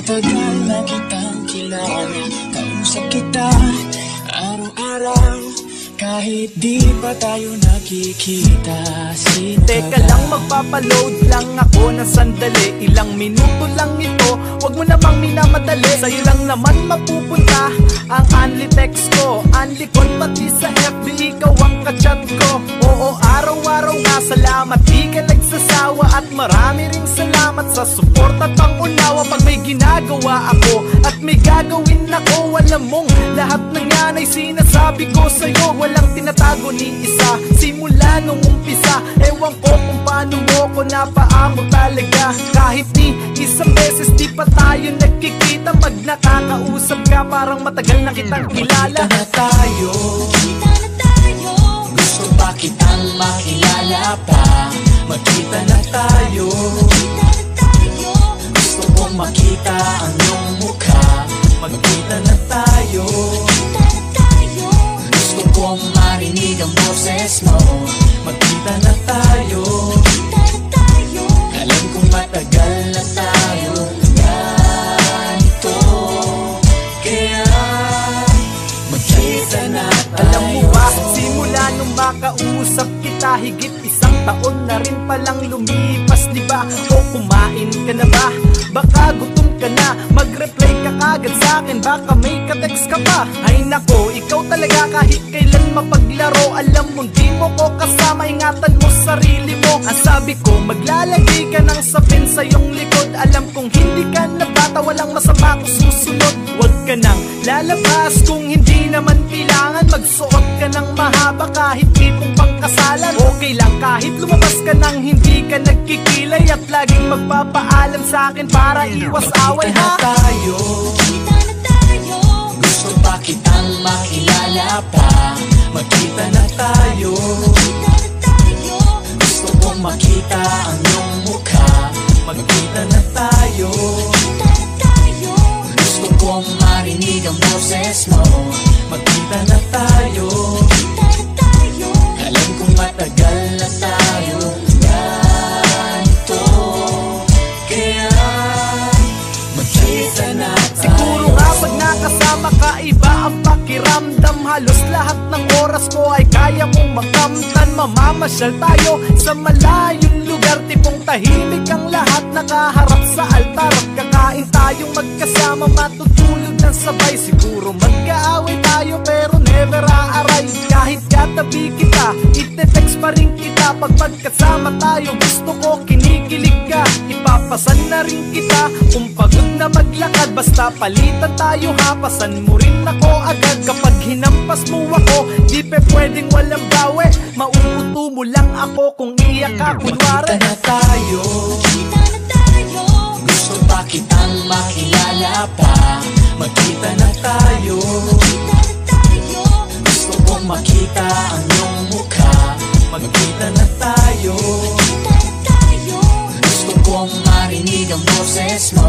Matagal na kitang kilala, kausap kita araw-araw, kahit di pa tayo nakikita. Teka lang, magpapaload lang ako ng sandali. Ilang minuto lang ito, wag mo namang minamadali. Sa'yo lang naman mapupunta ang unli text ko, unli con, pati sa FB ikaw ang kachat ko. Oo, araw-araw nga salamat, di ka nagsasawa. At marami ring salamat sa support at pangunawa. Pag may ginagawa ako at may gagawin ako, alam mong lahat ng yan ay sinasabi ko sa'yo. Walang tinatago ni isa, simula nung umpisa. Ewan ko kung paano mo ko napaamo talaga. Kahit ni isang beses di pa tayo nagkikita, pag nakakausap ka parang matagal na kitang kilala. Kita na tayo, gusto pa kitang makilala pa. Magkita na tayo, gusto kong makita ang iyong mukha. Magkita na tayo, gusto kong marinig ang boses mo. Magkita na tayo, alam kong matagal na tayo ganito. Kaya magkita na tayo. Alam mo ba, simula nung makausap kita, higit isang taon na rin palang lumipas, di ba? O kumain ka na ba? Baka gutom ka na, mag-reply ka kagad sa'kin, baka may ka-text ka pa. Ay nako, ikaw talaga kahit kailan mapaglaro. Alam mo di mo ko kasama, ingatan mo sarili mo. Ang sabi ko, maglalagay ka ng sapin sa iyong likod. Alam kong hindi ka na bata, walang masama kung susunod. Huwag ka nang lalabas kung hindi naman kailangan. Magsuot ka ng mahaba kahit tipong pangkasalan. Okay lang kahit lumabas ka nang hindi ka nagkikilay, at laging magpapaalam sa'kin para iwas away, ha? Kita na tayo, gusto pa kitang makilala pa. Magkita na tayo, gusto kong makita ang iyong mukha. Magkita na tayo, gusto kong marinig ang boses mo. Magkita na tayo, alam kong matagal na tayo ganito. Kaya magkita na tayo. Siguro nga pag nakasama ka, iba ang pakiramdam. Halos lahat ng oras ko ay kaya mong makamtan. Mamamasyal tayo sa malayong lugar, tipong tahimik ang lahat, nakaharap sa altar. Kakain tayong magkasama, matutulog ng sabay. Siguro magkaaway tayo pero never aaray. Kahit katabi kita, ite-text pa rin kita. Pag magkasama tayo, gusto ko kinikilig ka. Ipapasan na rin kita kung pagod na maglakad. Basta palitan tayo ha, pasan mo rin ako agad. Kapag hinampas mo ako, di pe pwedeng walang bawi. Mauuto mo lang ako kung iyak ka kunwari. Magkita na tayo, gusto pa kitang makilala pa. Magkita na tayo, gusto kong makita ang iyong mukha. Magkita na tayo, gusto kong marinig ang boses mo.